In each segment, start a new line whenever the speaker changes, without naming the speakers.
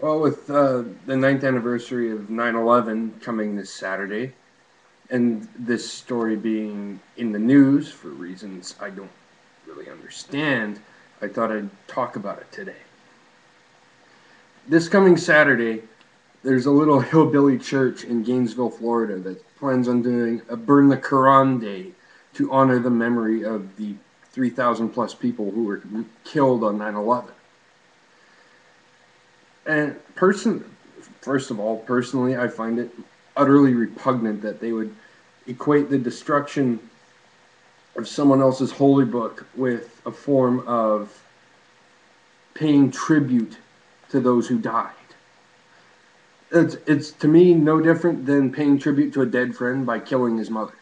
Well, with the ninth anniversary of 9/11 coming this Saturday, and this story being in the news for reasons I don't really understand, I thought I'd talk about it today. This coming Saturday, there's a little hillbilly church in Gainesville, Florida that plans on doing a Burn the Koran Day to honor the memory of the 3,000 plus people who were killed on 9/11. And first of all, personally, I find it utterly repugnant that they would equate the destruction of someone else's holy book with a form of paying tribute to those who died. It's to me no different than paying tribute to a dead friend by killing his mother.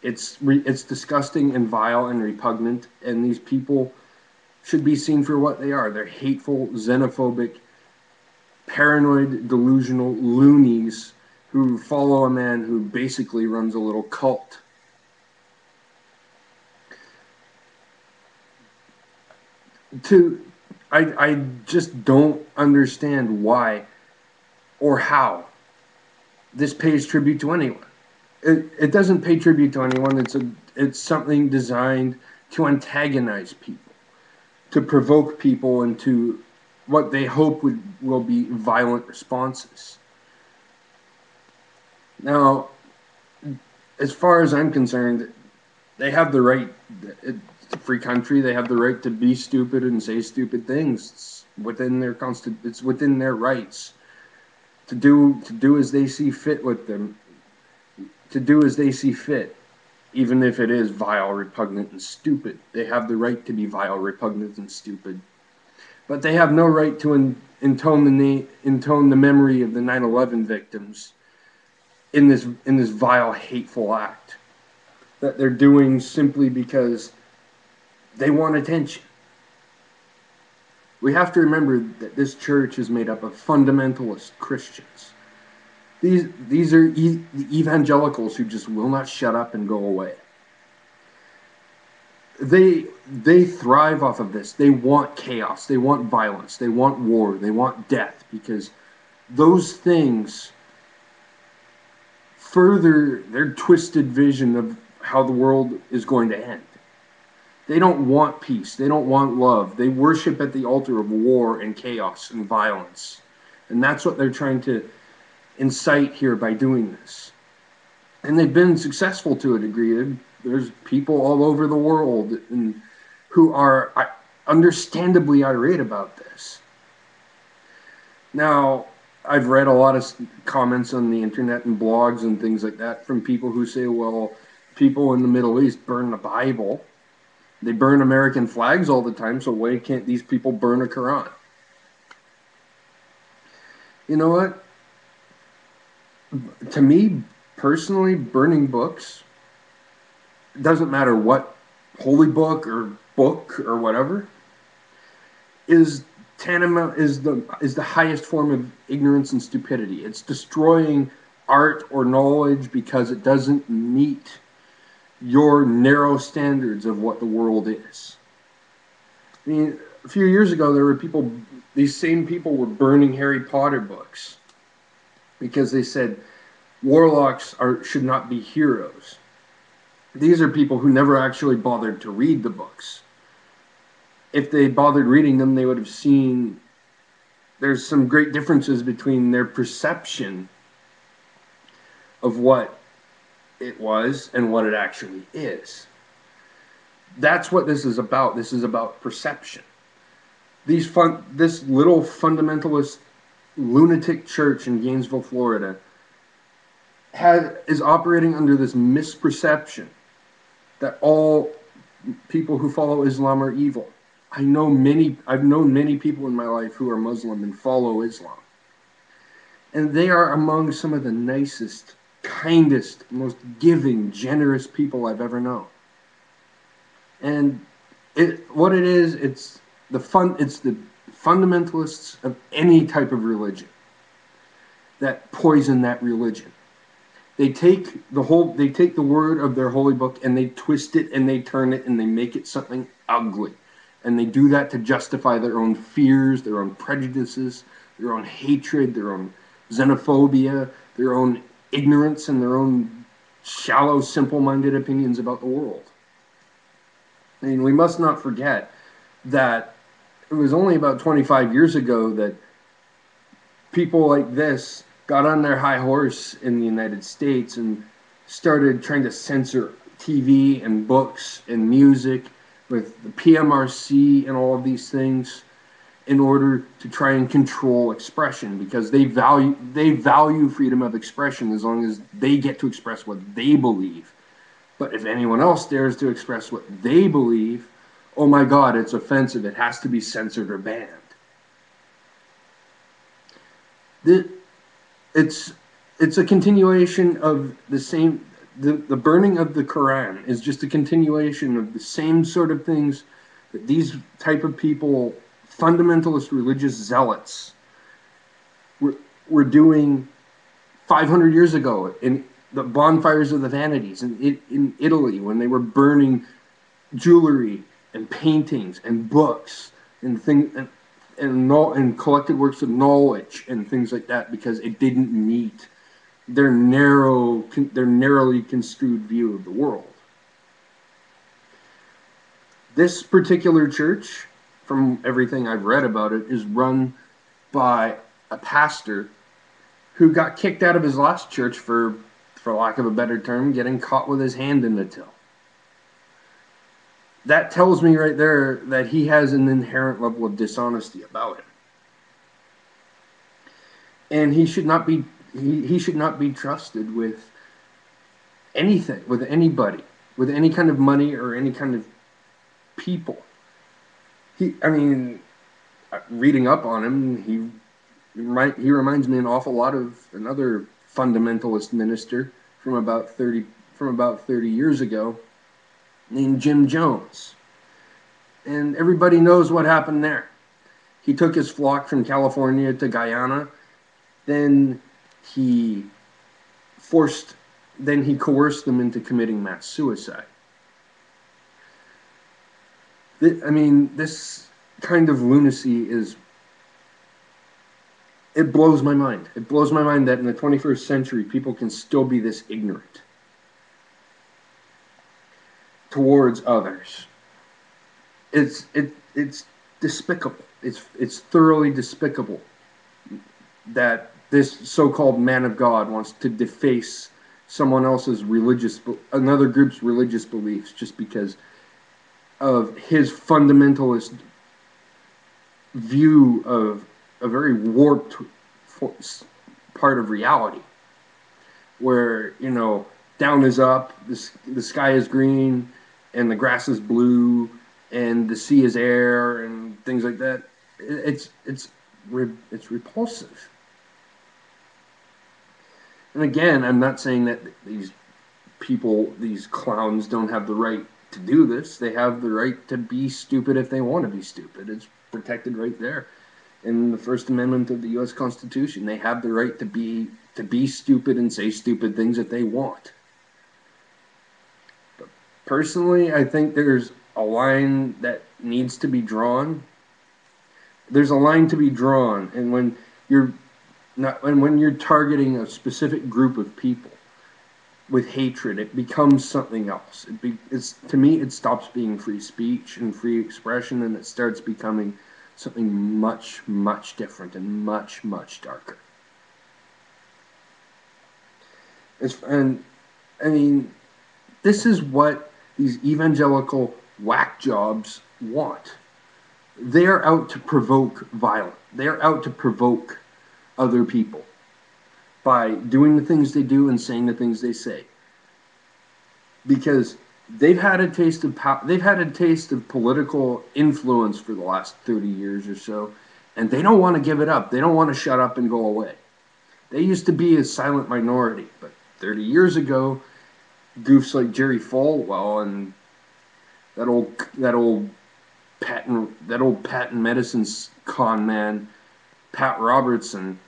It's disgusting and vile and repugnant, and these people should be seen for what they are. They're hateful, xenophobic, paranoid, delusional loonies who follow a man who basically runs a little cult. I just don't understand why or how this pays tribute to anyone. It doesn't pay tribute to anyone. It's something designed to antagonize people, to provoke people into what they hope will be violent responses. Now, as far as I'm concerned, they have the right. It's a free country. They have the right to be stupid and say stupid things. It's within their rights to do as they see fit with them. To do as they see fit, even if it is vile, repugnant, and stupid. They have the right to be vile, repugnant, and stupid. But they have no right to intone the memory of the 9/11 victims in this vile, hateful act that they're doing simply because they want attention. We have to remember that this church is made up of fundamentalist Christians. These are the evangelicals who just will not shut up and go away. They thrive off of this. They want chaos. They want violence. They want war. They want death, because those things further their twisted vision of how the world is going to end. They don't want peace. They don't want love. They worship at the altar of war and chaos and violence. And that's what they're trying to incite here by doing this. And they've been successful to a degree. There's people all over the world who are understandably irate about this. Now, I've read a lot of comments on the internet and blogs and things like that from people who say, well, people in the Middle East burn the Bible. They burn American flags all the time, so why can't these people burn a Quran? You know what? To me, personally, burning books, doesn't matter what holy book or whatever, is tantamount is the highest form of ignorance and stupidity. It's destroying art or knowledge because it doesn't meet your narrow standards of what the world is. I mean, a few years ago, there were these same people were burning Harry Potter books because they said warlocks should not be heroes. These are people who never actually bothered to read the books. If they bothered reading them, they would have seen there's some great differences between their perception of what it was and what it actually is. That's what this is about. This is about perception. This little fundamentalist lunatic church in Gainesville, Florida, is operating under this misperception that all people who follow Islam are evil. I've known many people in my life who are Muslim and follow Islam. And they are among some of the nicest, kindest, most giving, generous people I've ever known. And it's the fundamentalists of any type of religion that poison that religion. They take the word of their holy book and they twist it and they turn it and they make it something ugly. And they do that to justify their own fears, their own prejudices, their own hatred, their own xenophobia, their own ignorance, and their own shallow, simple-minded opinions about the world. I mean, we must not forget that it was only about 25 years ago that people like this got on their high horse in the United States and started trying to censor TV and books and music with the PMRC and all of these things in order to try and control expression, because they value freedom of expression as long as they get to express what they believe. But if anyone else dares to express what they believe, oh my God, it's offensive. It has to be censored or banned. It's a continuation of the same. The burning of the Koran is just a continuation of the same sort of things that these type of people, fundamentalist religious zealots, were doing 500 years ago in the bonfires of the vanities in Italy, when they were burning jewelry and paintings and books and things and collected works of knowledge and things like that, because it didn't meet their narrowly construed view of the world. This particular church, from everything I've read about it, is run by a pastor who got kicked out of his last church for lack of a better term, getting caught with his hand in the till. That tells me right there that he has an inherent level of dishonesty about him. And he should not be trusted with anything, with anybody, with any kind of money or any kind of people. Reading up on him, he reminds me an awful lot of another fundamentalist minister from about 30 years ago, named Jim Jones. And everybody knows what happened there. He took his flock from California to Guyana. Then he coerced them into committing mass suicide. This kind of lunacy it blows my mind. It blows my mind that in the 21st century, people can still be this ignorant towards others. It's despicable. It's thoroughly despicable that this so-called man of God wants to deface another group's religious beliefs just because of his fundamentalist view of a very warped part of reality, where, down is up, the sky is green, and the grass is blue, and the sea is air, and things like that. It's repulsive. And again, I'm not saying that these clowns don't have the right to do this. They have the right to be stupid if they want to be stupid. It's protected right there in the First Amendment of the U.S. Constitution. They have the right to be stupid and say stupid things if they want. But personally, I think there's a line that needs to be drawn. There's a line to be drawn, and when you're targeting a specific group of people with hatred, it becomes something else. To me, it stops being free speech and free expression, and it starts becoming something much, much different and much, much darker. This is what these evangelical whack jobs want. They're out to provoke violence. They're out to provoke other people by doing the things they do and saying the things they say, because they've had a taste of political influence for the last 30 years or so, and they don't want to give it up. They don't want to shut up and go away. They used to be a silent minority, but 30 years ago, goofs like Jerry Falwell and that old patent medicine con man Pat Robertson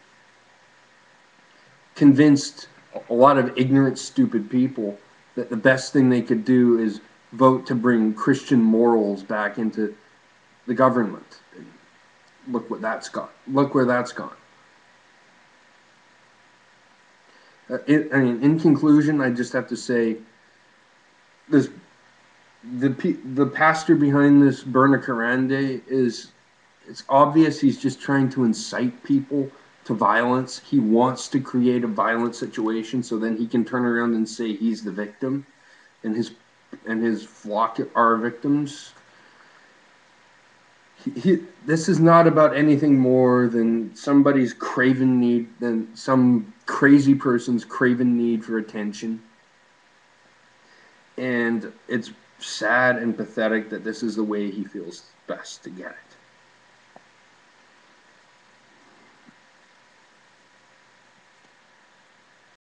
convinced a lot of ignorant, stupid people that the best thing they could do is vote to bring Christian morals back into the government. And look what that's got. Look where that's gone. In conclusion, I just have to say, this the pastor behind this Burn a Koran Day is, it's obvious he's just trying to incite people to violence. He wants to create a violent situation so then he can turn around and say he's the victim and his flock are victims. This is not about anything more than somebody's craven need, than some crazy person's craven need for attention. And it's sad and pathetic that this is the way he feels best to get it.